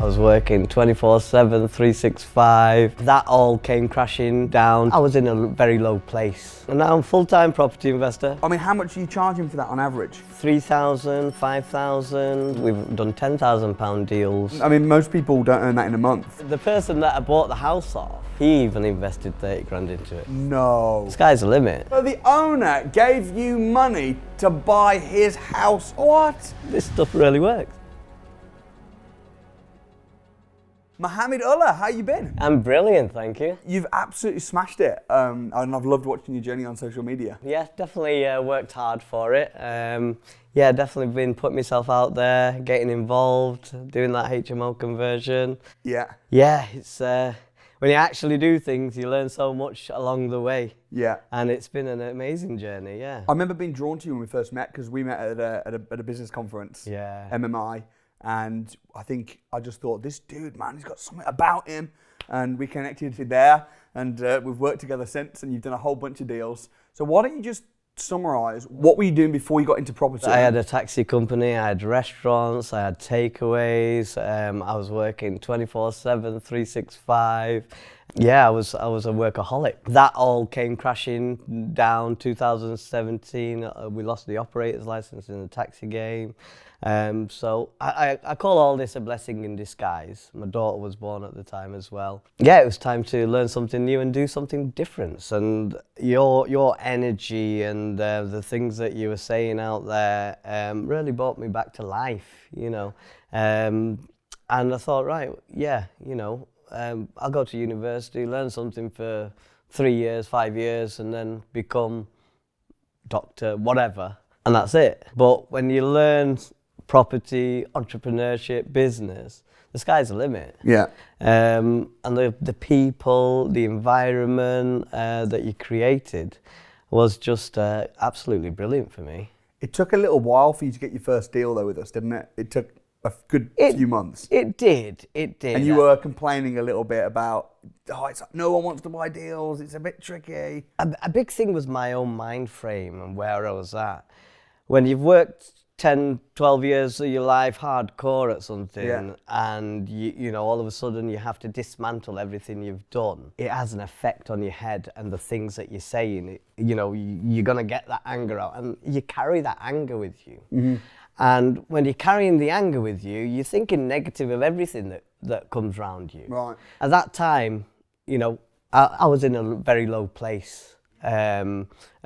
was working 24/7, 365. That all came crashing down. I was in a very low place. And now I'm a full-time property investor. I mean, how much are you charging for that on average? 3,000, 5,000. We've done £10,000 deals. I mean, most people don't earn that in a month. The person that I bought the house off, he even invested 30 grand into it. No. Sky's the limit. So the owner gave you money to buy his house. What? This stuff really works. Mohammed Ullah, how you been? I'm brilliant, thank you. You've absolutely smashed it, and I've loved watching your journey on social media. Yeah, definitely worked hard for it. Yeah, definitely been putting myself out there, getting involved, doing that HMO conversion. Yeah. Yeah, it's when you actually do things, you learn so much along the way. Yeah. And it's been an amazing journey, yeah. I remember being drawn to you when we first met, because we met at a business conference, Yeah. MMI, and I think I just thought, this dude, man, he's got something about him, and we connected there, and we've worked together since, and you've done a whole bunch of deals. So why don't you just summarise, what were you doing before you got into property? I had a taxi company, I had restaurants, I had takeaways, I was working 24/7, 365. Yeah, I was a workaholic. That all came crashing down 2017. We lost the operator's license in the taxi game. So I call all this a blessing in disguise. My daughter was born at the time as well. Yeah, it was time to learn something new and do something different. And your energy and the things that you were saying out there really brought me back to life, you know. And I thought, right, yeah, you know, I'll go to university, learn something for 3 years, 5 years, and then become doctor, whatever, and that's it. But when you learn property, entrepreneurship, business, the sky's the limit. Yeah. And the people, the environment that you created was just absolutely brilliant for me. It took a little while for you to get your first deal though with us, didn't it? It took a good few months. It did. And you were complaining a little bit about, no one wants to buy deals, it's a bit tricky. A big thing was my own mind frame and where I was at. When you've worked 10, 12 years of your life hardcore at something, and you know, all of a sudden you have to dismantle everything you've done, it has an effect on your head and the things that you're saying. You know, you're going to get that anger out, and you carry that anger with you. Mm-hmm. And when you're carrying the anger with you, you're thinking negative of everything that comes around you. Right. At that time, you know, I was in a very low place.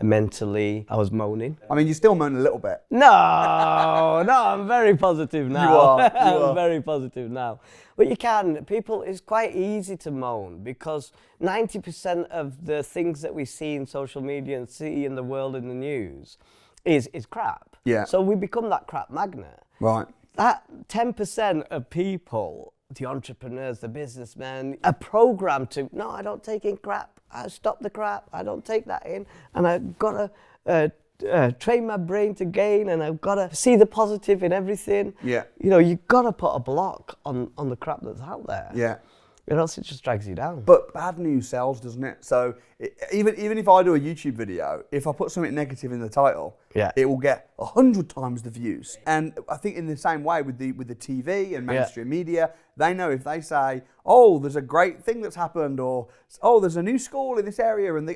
Mentally, I was moaning. I mean, you still moan a little bit. No, I'm very positive now. You are. I'm very positive now. But you can, it's quite easy to moan, because 90% of the things that we see in social media and see in the world in the news is crap. Yeah. So we become that crap magnet. Right. That 10% of people, the entrepreneurs, the businessmen, are programmed to, no, I don't take in crap. I stop the crap. I don't take that in. And I've got to train my brain to gain, and I've got to see the positive in everything. Yeah. You know, you've got to put a block on the crap that's out there. Yeah. Or else it just drags you down. But bad news sells, doesn't it? So even if I do a YouTube video, if I put something negative in the title, it will get 100 times the views. And I think in the same way with the TV and mainstream media, they know if they say, oh, there's a great thing that's happened, or oh, there's a new school in this area, and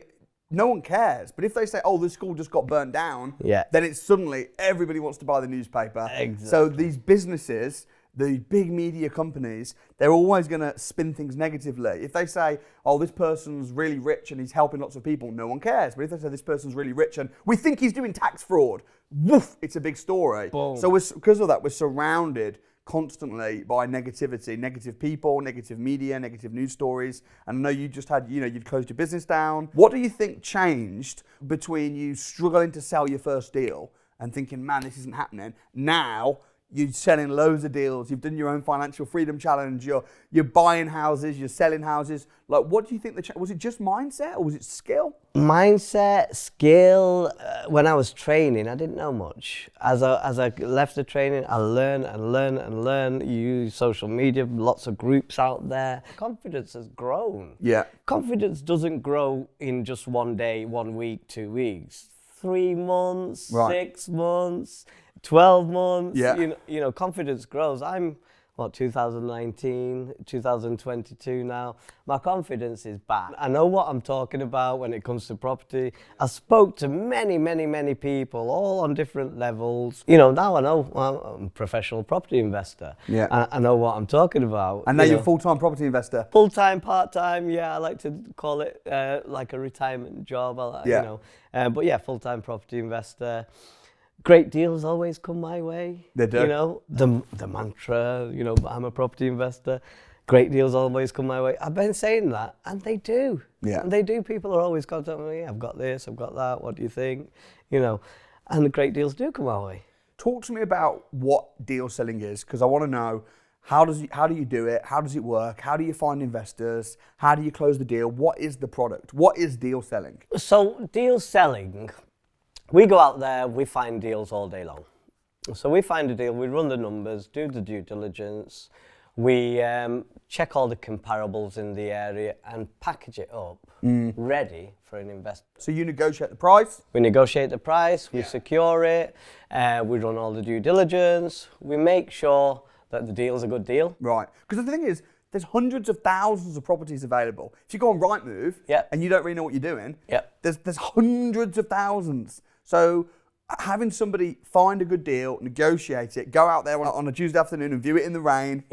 no one cares. But if they say, oh, this school just got burnt down, then it's suddenly everybody wants to buy the newspaper. Exactly. So these businesses, the big media companies, they're always going to spin things negatively. If they say, oh, this person's really rich and he's helping lots of people, no one cares. But if they say this person's really rich and we think he's doing tax fraud, woof, it's a big story. Boom. So because of that, we're surrounded constantly by negativity, negative people, negative media, negative news stories. And I know you just had, you'd closed your business down. What do you think changed between you struggling to sell your first deal and thinking, man, this isn't happening, now you're selling loads of deals, you've done your own financial freedom challenge, you're buying houses, you're selling houses. Like, what do you think was it just mindset, or was it skill? Mindset, skill. When I was training, I didn't know much. As I left the training, I learned. You use social media, lots of groups out there. Confidence has grown. Yeah. Confidence doesn't grow in just one day, 1 week, 2 weeks. 3 months, 6 months, 12 months. Yeah. You know, confidence grows. I'm 2019, 2022 now. My confidence is back. I know what I'm talking about when it comes to property. I spoke to many people, all on different levels. You know, now I know I'm a professional property investor. Yeah. I know what I'm talking about. And now you're a full-time property investor. Full-time, part-time, yeah, I like to call it like a retirement job, Yeah. you know. But yeah, full-time property investor. Great deals always come my way. They do. You know, the mantra, you know, I'm a property investor. Great deals always come my way. I've been saying that, and they do. Yeah. And they do. People are always contacting me. I've got this, I've got that. What do you think? You know, and the great deals do come our way. Talk to me about what deal selling is, because I want to know how do you do it? How does it work? How do you find investors? How do you close the deal? What is the product? What is deal selling? So deal selling, we go out there, we find deals all day long. So we find a deal, we run the numbers, do the due diligence, we check all the comparables in the area and package it up, ready for an investor. So you negotiate the price? We negotiate the price, we secure it, we run all the due diligence, we make sure that the deal's a good deal. Right. Because the thing is, there's hundreds of thousands of properties available. If you go on Rightmove and you don't really know what you're doing, there's hundreds of thousands. So having somebody find a good deal, negotiate it, go out there on a Tuesday afternoon and view it in the rain,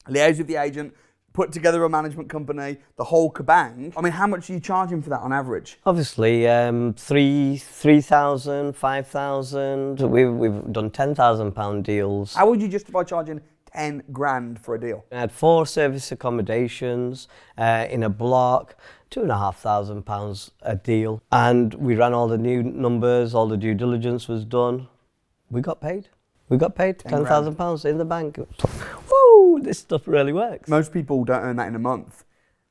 liaise with the agent, put together a management company, the whole kabang. I mean, how much are you charging for that on average? Obviously, 3,000, 5,000. We've done £10,000 deals. How would you justify charging 10 grand for a deal? I had 4 service accommodations in a block, £2,500 a deal. And we ran all the new numbers, all the due diligence was done. We got paid. We got paid £10,000 in the bank. Woo, this stuff really works. Most people don't earn that in a month.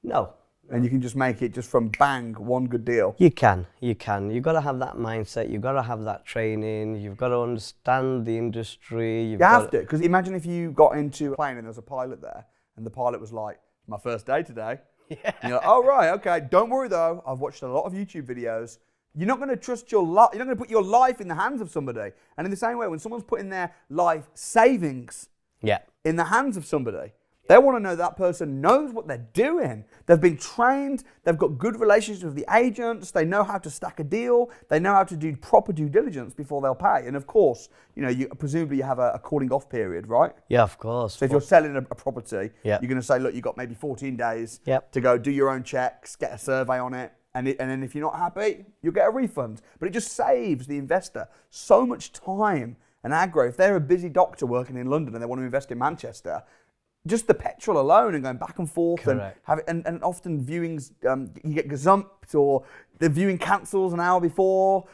No. And you can just make it just from bang, one good deal. You can. You've got to have that mindset, you've got to have that training, you've got to understand the industry. You have to, because imagine if you got into a plane and there's a pilot there, and the pilot was like, my first day today. Yeah. And you're like, oh right, okay, don't worry though, I've watched a lot of YouTube videos. You're not going to trust your life, you're not going to put your life in the hands of somebody. And in the same way, when someone's putting their life savings in the hands of somebody, they want to know that person knows what they're doing. They've been trained, they've got good relationships with the agents, they know how to stack a deal, they know how to do proper due diligence before they'll pay. And of course, you know, presumably you have a calling off period, right? Yeah, of course. So if you're selling a property, you're going to say, look, you've got maybe 14 days to go do your own checks, get a survey on it, and then if you're not happy, you'll get a refund. But it just saves the investor so much time and aggro. If they're a busy doctor working in London and they want to invest in Manchester, just the petrol alone and going back and forth and often viewings, you get gazumped or the viewing cancels an hour before.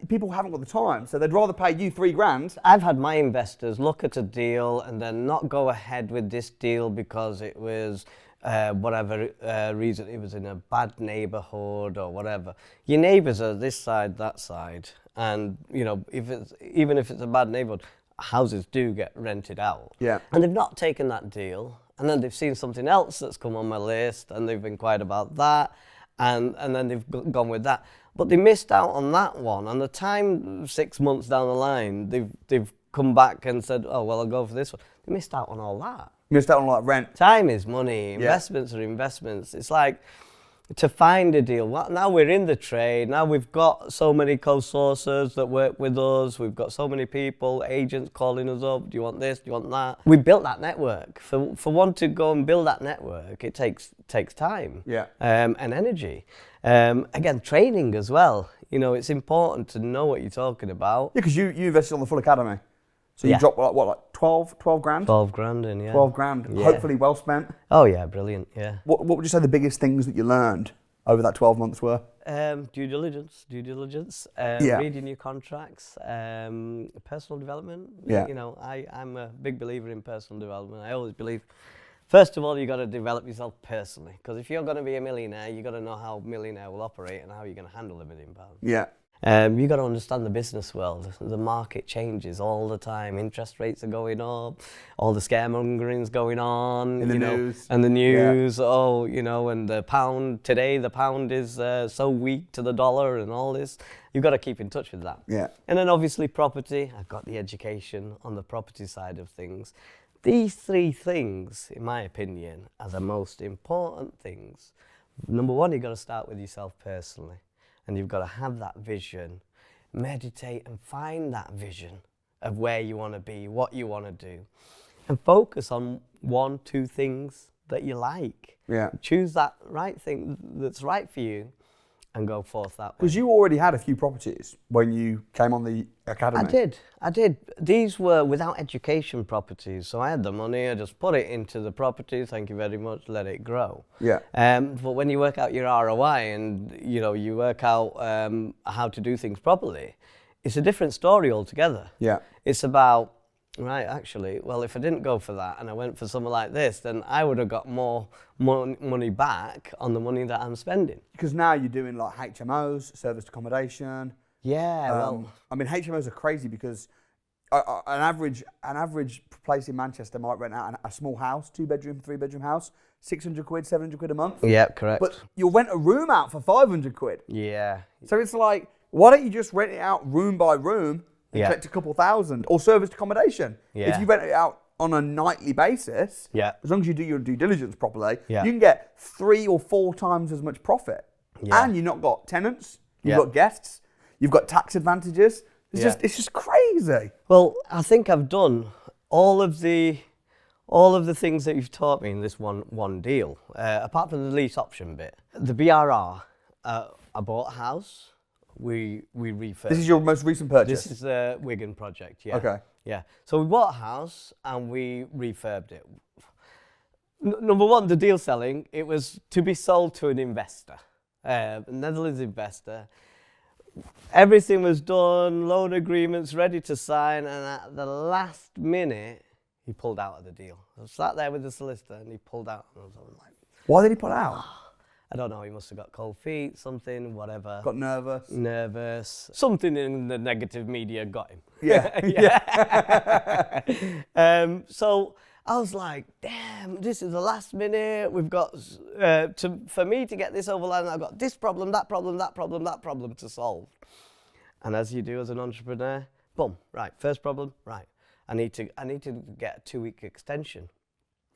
People haven't got the time, so they'd rather pay you 3 grand. I've had my investors look at a deal and then not go ahead with this deal because it was whatever reason, it was in a bad neighbourhood or whatever. Your neighbours are this side, that side, and you know, even if it's a bad neighbourhood, houses do get rented out. Yeah. And they've not taken that deal, and then they've seen something else that's come on my list, and they've inquired about that, and then they've gone with that. But they missed out on that one, and the time 6 months down the line, they've come back and said, oh, well, I'll go for this one. They missed out on all that. Missed out on all that rent. Time is money. Investments are investments. It's like to find a deal. Well, now we're in the trade. Now we've got so many co-sourcers that work with us. We've got so many people, agents calling us up. Do you want this? Do you want that? We built that network. For one to go and build that network, it takes time and energy. Again, training as well. You know, it's important to know what you're talking about. Yeah, because you invested on the full academy. So you dropped like 12 grand? 12 grand in, yeah. 12 grand, hopefully well spent. Oh yeah, brilliant, yeah. What would you say the biggest things that you learned over that 12 months were? Due diligence, reading your contracts, personal development. Yeah. You know, I'm a big believer in personal development. I always believe, first of all, you got to develop yourself personally. Because if you're going to be a millionaire, you got to know how a millionaire will operate and how you're going to handle £1 million. Yeah. You got to understand the business world. The market changes all the time. Interest rates are going up. All the scaremongering's going on. In the news. And the news. Yeah. Oh, you know, and the pound today. The pound is so weak to the dollar and all this. You've got to keep in touch with that. Yeah. And then obviously property. I've got the education on the property side of things. These three things, in my opinion, are the most important things. Number one, you've got to start with yourself personally, and you've got to have that vision, meditate and find that vision of where you want to be, what you want to do, and focus on 1-2 things that you like. Yeah. Choose that right thing that's right for you and go forth that way. Because you already had a few properties when you came on the academy. I did. These were without education properties, so I had the money, I just put it into the property, thank you very much, let it grow. Yeah. But when you work out your ROI and you work out how to do things properly, it's a different story altogether. Yeah. It's about, right, actually, well, if I didn't go for that and I went for something like this, then I would have got more money back on the money that I'm spending. Because now you're doing like HMOs, serviced accommodation. Yeah, well, I mean, HMOs are crazy because an average place in Manchester might rent out a small house, 2-bedroom, 3-bedroom house, 600 quid, 700 quid a month. yeah, correct. But you'll rent a room out for 500 quid. Yeah. So it's like, why don't you just rent it out room by room and Yeah. collect a couple thousand, or serviced accommodation? Yeah. If you rent it out on a nightly basis, Yeah. as long as you do your due diligence properly, Yeah. you can get 3 or 4 times as much profit. Yeah. And you've not got tenants, you've Yeah. got guests, you've got tax advantages. Yeah. It's just crazy. Well, I think I've done all of the things that you've taught me in this one deal, apart from the lease option bit. The BRR, I bought a house, we refurbished. This is your most recent purchase? This is the Wigan project, yeah. Okay. Yeah. So we bought a house and we refurbed it. Number one, the deal selling, it was to be sold to an investor, a Netherlands investor. Everything was done, loan agreements ready to sign, and at the last minute, he pulled out of the deal. I sat there with the solicitor and he pulled out. And I was like, Why did he pull out? I don't know, he must have got cold feet, something, whatever. Got nervous? Nervous. Something in the negative media got him. Yeah. So I was like, damn, this is the last minute. We've got, for me to get this over the line, I've got this problem, that problem, that problem, that problem to solve. And as you do as an entrepreneur, boom, right, first problem, right. I need to get a 2-week extension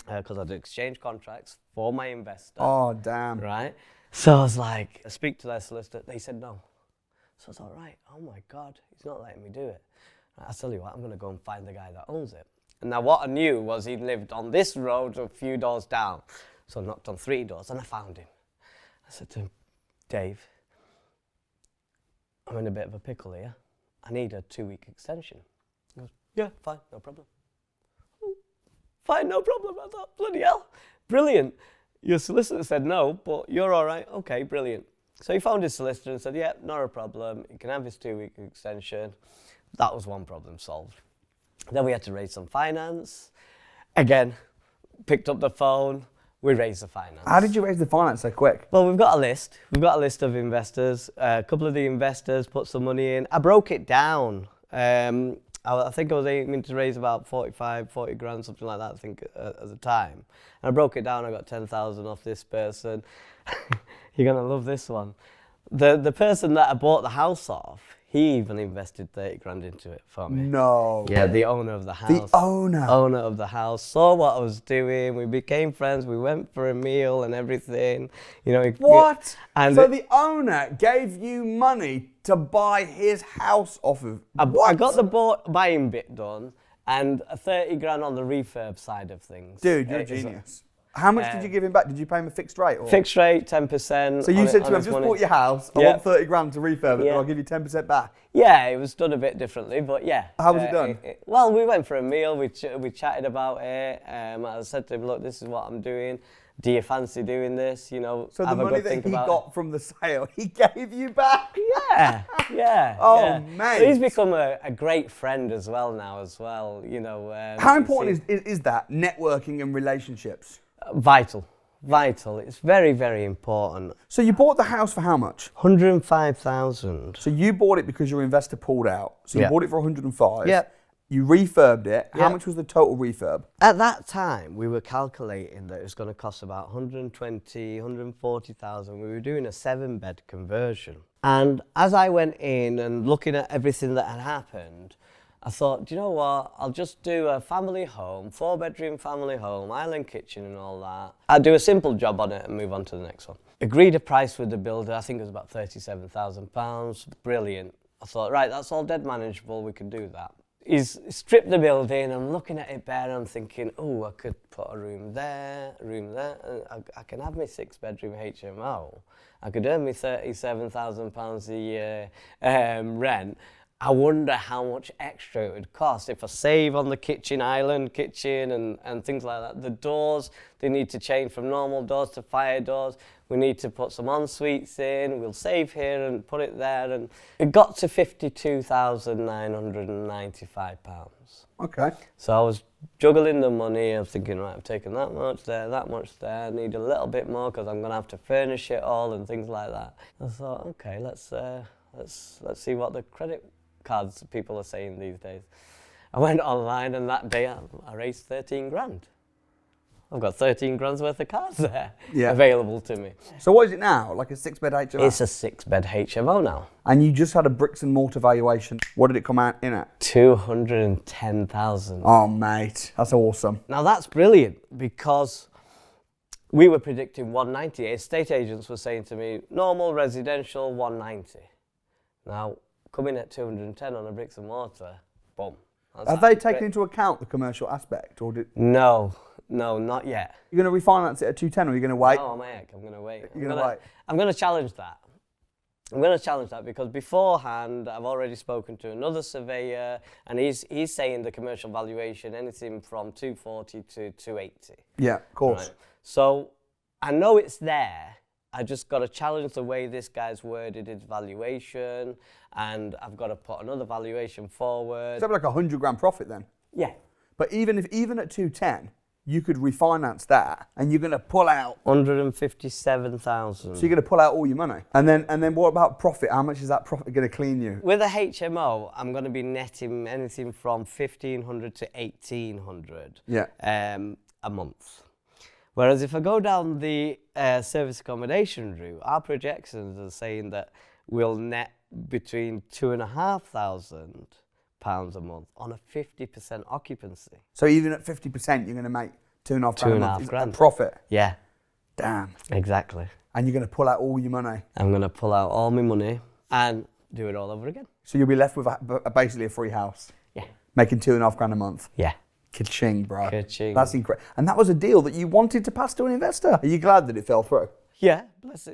because I had exchange contracts for my investor. Oh, damn. Right? So I was like, I speak to their solicitor, they said no. So I was like, right, oh my God, he's not letting me do it. I tell you what, I'm gonna go and find the guy that owns it. And now what I knew was he lived on this road a few doors down. So I knocked on 3 doors and I found him. I said to him, Dave, I'm in a bit of a pickle here. I need a 2-week extension. He goes, yeah, fine, no problem. Fine, no problem. I thought, bloody hell, brilliant. Your solicitor said no, but you're all right. Okay, brilliant. So he phoned his solicitor and said, yeah, not a problem. You can have his 2-week extension. That was one problem solved. Then we had to raise some finance. Again, picked up the phone. We raised the finance. How did you raise the finance so quick? Well, we've got a list. We've got a list of investors. A couple of the investors put some money in. I broke it down. I think I was aiming to raise about 40 grand, something like that, I think, at the time. And I broke it down. I got 10,000 off this person. You're going to love this one. The person that I bought the house off, he even invested 30 grand into it for me. No. Yeah, the owner of the house. The owner? Owner of the house saw what I was doing. We became friends. We went for a meal and everything. What? And so the owner gave you money to buy his house off of... I got the buying bit done and 30 grand on the refurb side of things. Dude, you're a genius. How much did you give him back? Did you pay him a fixed rate? Or? Fixed rate, 10%. So you said to him, I've just bought your house, I want 30 grand to refurb it, and I'll give you 10% back. Yeah, it was done a bit differently, but yeah. How was it done? Well, we went for a meal, we chatted about it. I said to him, look, this is what I'm doing. Do you fancy doing this? So the money that he got from the sale, he gave you back? Yeah. Oh, mate. So he's become a great friend as well now How important is that, networking and relationships? Vital. It's very, very important. So you bought the house for how much? 105,000. So you bought it because your investor pulled out. So you bought it for 105. Yeah. You refurbed it. How Yeah. much was the total refurb? At that time, we were calculating that it was going to cost about 120, 140,000. We were doing a 7-bed conversion. And as I went in and looking at everything that had happened, I thought, do you know what? I'll just do a family home, 4-bedroom family home, island kitchen and all that. I'll do a simple job on it and move on to the next one. Agreed a price with the builder. I think it was about £37,000. Brilliant. I thought, right, that's all dead manageable. We can do that. He's stripped the building. I'm looking at it bare. I'm thinking, oh, I could put a room there. And I can have my 6-bedroom HMO. I could earn me £37,000 a year rent. I wonder how much extra it would cost if I save on the kitchen, island kitchen and things like that. The doors, they need to change from normal doors to fire doors. We need to put some en-suites in. We'll save here and put it there. And it got to £52,995. Okay. So I was juggling the money. I was thinking, right, I've taken that much there. I need a little bit more because I'm going to have to furnish it all and things like that. I thought, okay, let's see what the credit cards people are saying these days. I went online and that day I raised 13 grand. I've got 13 grand's worth of cards there available to me. So what is it now? Like a 6-bed HMO? It's a 6-bed HMO now. And you just had a bricks and mortar valuation. What did it come out in at? 210,000. Oh, mate, that's awesome. Now that's brilliant because we were predicting 190. Estate agents were saying to me, normal residential 190. Now, coming at 210 on a bricks and mortar, boom. Have they taken into account the commercial aspect? Or did... No, not yet. You're going to refinance it at 210 or are you going to wait? Oh, I'm going to wait. You're going to wait? I'm going to challenge that. I'm going to challenge that because beforehand, I've already spoken to another surveyor and he's saying the commercial valuation, anything from 240 to 280. Yeah, of course. Right? So I know it's there. I just got to challenge the way this guy's worded his valuation and I've got to put another valuation forward. So like £100 profit then? Yeah. But even at 210, you could refinance that and you're going to pull out 157,000. So you're going to pull out all your money. And then what about profit? How much is that profit going to clean you? With a HMO, I'm going to be netting anything from 1,500 to 1,800 a month. Whereas if I go down the service accommodation route, our projections are saying that we'll net between £2,500 a month on a 50% occupancy. So even at 50%, you're going to make £2,500 a month grand profit? Yeah. Damn. Exactly. And you're going to pull out all your money? I'm going to pull out all my money and do it all over again. So you'll be left with basically a free house? Yeah. Making £2,500 a month? Yeah. Ka-ching, bro. Ka-ching. That's incredible. And that was a deal that you wanted to pass to an investor. Are you glad that it fell through? Yeah,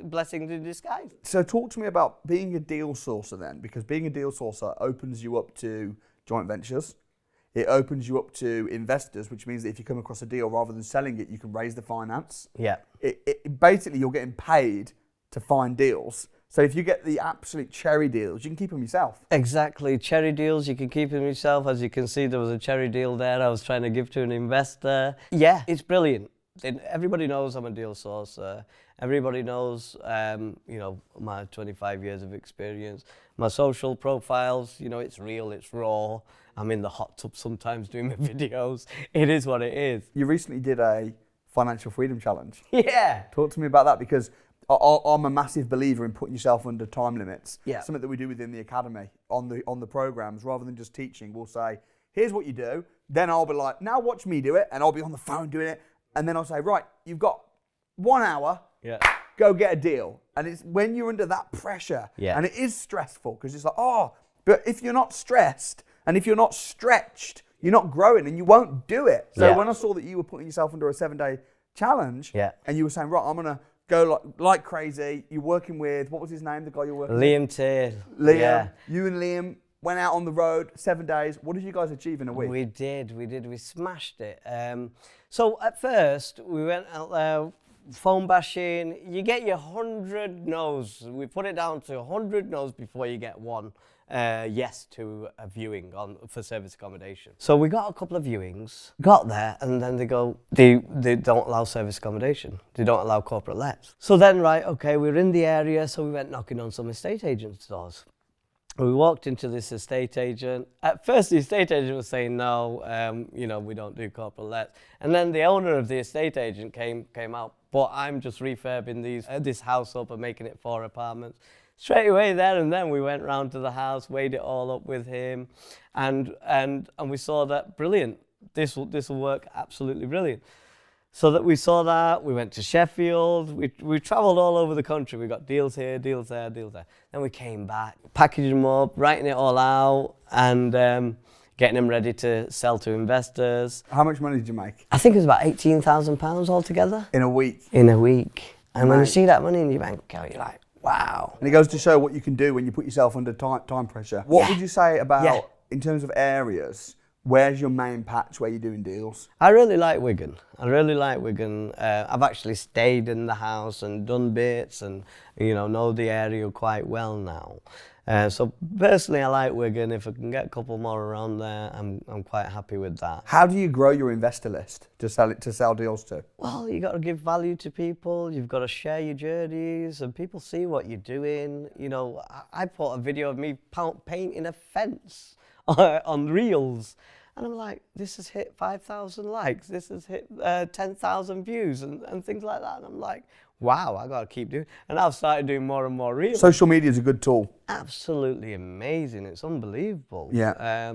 blessings in disguise. So talk to me about being a deal sourcer then, because being a deal sourcer opens you up to joint ventures. It opens you up to investors, which means that if you come across a deal, rather than selling it, you can raise the finance. Yeah. Basically, you're getting paid to find deals. So if you get the absolute cherry deals, you can keep them yourself. Exactly, cherry deals, you can keep them yourself. As you can see, there was a cherry deal there I was trying to give to an investor. Yeah, it's brilliant. Everybody knows I'm a deal sourcer. Everybody knows, my 25 years of experience. My social profiles, it's real, it's raw. I'm in the hot tub sometimes doing my videos. It is what it is. You recently did a financial freedom challenge. Yeah. Talk to me about that, because I'm a massive believer in putting yourself under time limits. Yeah. Something that we do within the academy on the programs, rather than just teaching. We'll say, here's what you do. Then I'll be like, now watch me do it. And I'll be on the phone doing it. And then I'll say, right, you've got 1 hour. Yeah. Go get a deal. And it's when you're under that pressure. Yeah. And it is stressful because it's like, but if you're not stressed and if you're not stretched, you're not growing and you won't do it. So when I saw that you were putting yourself under a 7-day challenge and you were saying, right, I'm going to go like crazy. You're working with, what was his name, the guy you're working with? Liam Taylor. Liam. Yeah. You and Liam went out on the road 7 days. What did you guys achieve in a week? We did. We smashed it. So at first, we went out there, phone bashing. You get your 100 no's. We put it down to 100 no's before you get one yes to a viewing for service accommodation. So we got a couple of viewings, got there, and then they go, they don't allow service accommodation. They don't allow corporate lets. So then, right, okay, we're in the area, so we went knocking on some estate agents' doors. We walked into this estate agent. At first, the estate agent was saying, no, we don't do corporate lets. And then the owner of the estate agent came out, but I'm just refurbing this house up and making it 4 apartments. straight away there and then we went round to the house, weighed it all up with him, and we saw that brilliant. This will work absolutely brilliant. So that we saw that, we went to Sheffield, we travelled all over the country. We got deals here, deals there, deals there. Then we came back, packaging them up, writing it all out, and getting them ready to sell to investors. How much money did you make? I think it was about £18,000 altogether. In a week? In a week. And when you see that money in your bank account, you're like, wow. And it goes to show what you can do when you put yourself under time pressure. What would you say about, in terms of areas, where's your main patch where you're doing deals? I really like Wigan. I've actually stayed in the house and done bits and, know the area quite well now. So personally, I like Wigan. If I can get a couple more around there, I'm quite happy with that. How do you grow your investor list to sell deals to? Well, you got to give value to people. You've got to share your journeys, and people see what you're doing. I put a video of me painting a fence on Reels. And I'm like, this has hit 5,000 likes, this has hit 10,000 views and things like that. And I'm like, wow, I got to keep doing. And I've started doing more and more Reels. Social media is a good tool. Absolutely amazing. It's unbelievable. Yeah.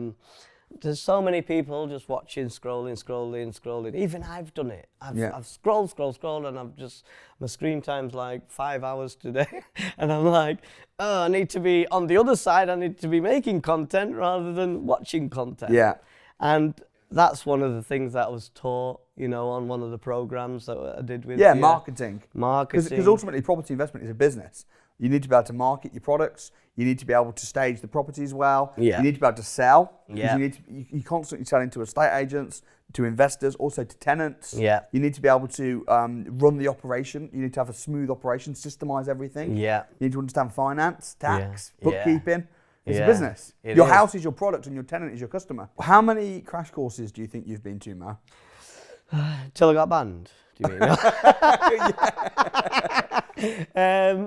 There's so many people just watching, scrolling. Even I've done it. I've scrolled, and my screen time's like 5 hours today. And I'm like, oh, I need to be on the other side. I need to be making content rather than watching content. Yeah. And that's one of the things that I was taught, on one of the programs that I did with marketing. Because ultimately, property investment is a business. You need to be able to market your products. You need to be able to stage the properties well. Yeah. You need to be able to sell. Yeah. You're constantly selling to estate agents, to investors, also to tenants. Yeah. You need to be able to run the operation. You need to have a smooth operation, systemize everything. Yeah. You need to understand finance, tax, bookkeeping. It's a business. Your house is your product and your tenant is your customer. How many crash courses do you think you've been to, Mo? Till I got banned, do you mean?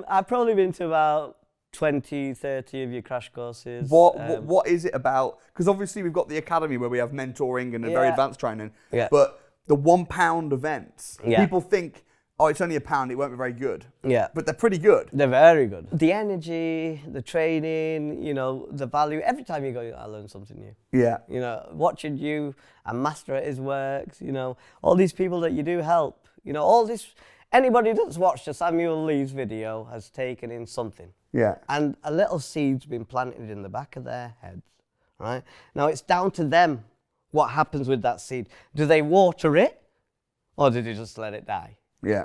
I've probably been to about 20, 30 of your crash courses. What is it about? Because obviously we've got the academy where we have mentoring and very advanced training. Yeah. But the £1 events, Yeah. people think, oh, it's only £1, it won't be very good. Yeah. But they're pretty good. They're very good. The energy, the training, the value. Every time you go, I learn something new. Yeah. Watching you and master at his works, all these people that you do help, all this, anybody that's watched a Samuel Leeds video has taken in something. Yeah. And a little seed's been planted in the back of their heads, right? Now it's down to them what happens with that seed. Do they water it or do they just let it die? Yeah.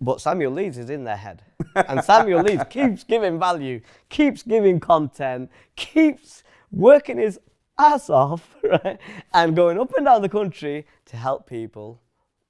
But Samuel Leeds is in their head. And Samuel Leeds keeps giving value, keeps giving content, keeps working his ass off, right? And going up and down the country to help people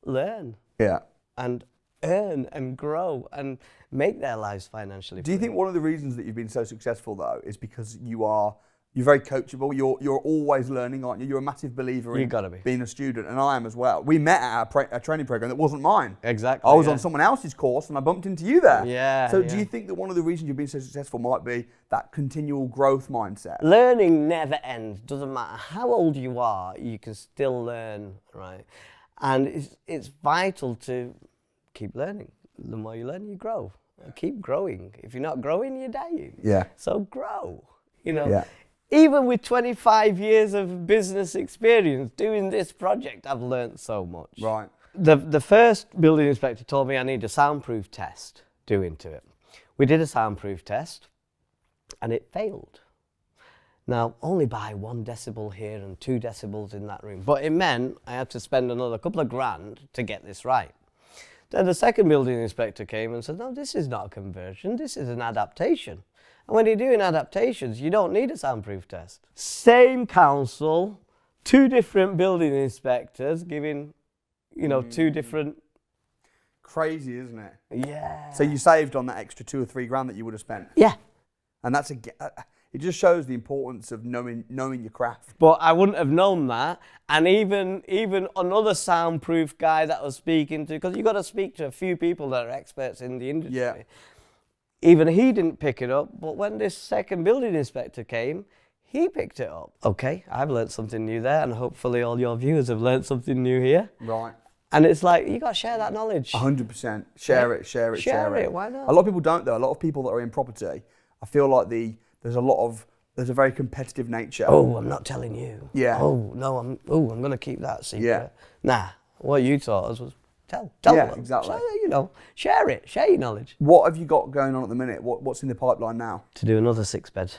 learn. Yeah. And earn and grow and make their lives financially free. Do you think one of the reasons that you've been so successful though is because you're very coachable, you're always learning, aren't you? You're a massive believer in being a student, and I am as well. We met at a training program that wasn't mine. Exactly. I was on someone else's course and I bumped into you there. Yeah. So do you think that one of the reasons you've been so successful might be that continual growth mindset? Learning never ends. Doesn't matter how old you are, you can still learn, right? And it's vital to keep learning. The more you learn, you grow. Keep growing. If you're not growing, you're dying. Yeah. So grow. Yeah. Even with 25 years of business experience doing this project, I've learned so much. Right. The first building inspector told me I need a soundproof test doing to it. We did a soundproof test and it failed. Now, only by 1 decibel here and 2 decibels in that room. But it meant I had to spend another couple of grand to get this right. Then the second building inspector came and said, no, this is not a conversion, this is an adaptation. And when you're doing adaptations, you don't need a soundproof test. Same council, 2 different building inspectors giving, 2 different... Crazy, isn't it? Yeah. So you saved on that extra 2 or 3 grand that you would have spent? Yeah. And that's it just shows the importance of knowing your craft. But I wouldn't have known that. And even another soundproof guy that I was speaking to, because you've got to speak to a few people that are experts in the industry. Yeah. Even he didn't pick it up, but when this second building inspector came, he picked it up. Okay, I've learned something new there, and hopefully all your viewers have learned something new here. Right. And it's like, you got to share that knowledge. 100%. Share it. Share it, why not? A lot of people don't though. A lot of people that are in property, I feel like there's a very competitive nature. Oh, I'm not telling you. Yeah. Oh, no, I'm going to keep that secret. Yeah. Nah, what you taught us was tell Yeah, them. exactly. So, share it, share your knowledge. What have you got going on at the minute? What's in the pipeline now? To do another 6-bed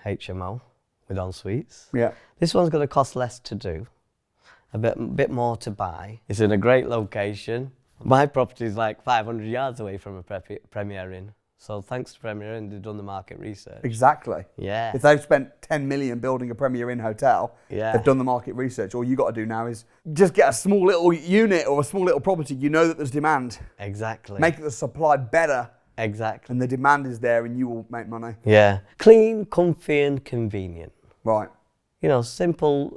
HMO with en-suites. Yeah. This one's going to cost less to do, a bit more to buy. It's in a great location. My property is like 500 yards away from a Premier Inn. So thanks to Premier Inn, they've done the market research. Exactly. Yeah. If they've spent 10 million building a Premier Inn hotel, Yeah. they've done the market research. All you got to do now is just get a small little unit or a small little property. You know that there's demand. Exactly. Make the supply better. Exactly. And the demand is there and you will make money. Yeah. Clean, comfy and convenient. Right. Simple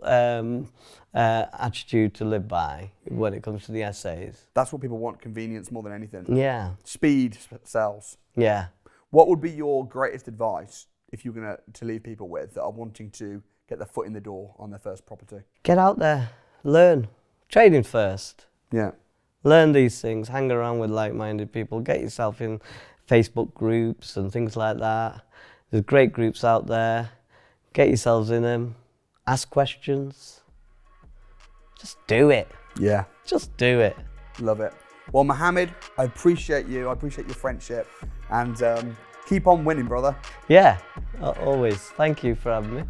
attitude to live by when it comes to the essays. That's what people want, convenience more than anything. Yeah. Speed sells. Yeah. What would be your greatest advice if you're going to leave people with that are wanting to get their foot in the door on their first property? Get out there, learn, trading first. Yeah. Learn these things, hang around with like-minded people, get yourself in Facebook groups and things like that. There's great groups out there. Get yourselves in them, ask questions. Just do it. Yeah. Just do it. Love it. Well, Mohammed, I appreciate you. I appreciate your friendship. And keep on winning, brother. Yeah, always. Thank you for having me.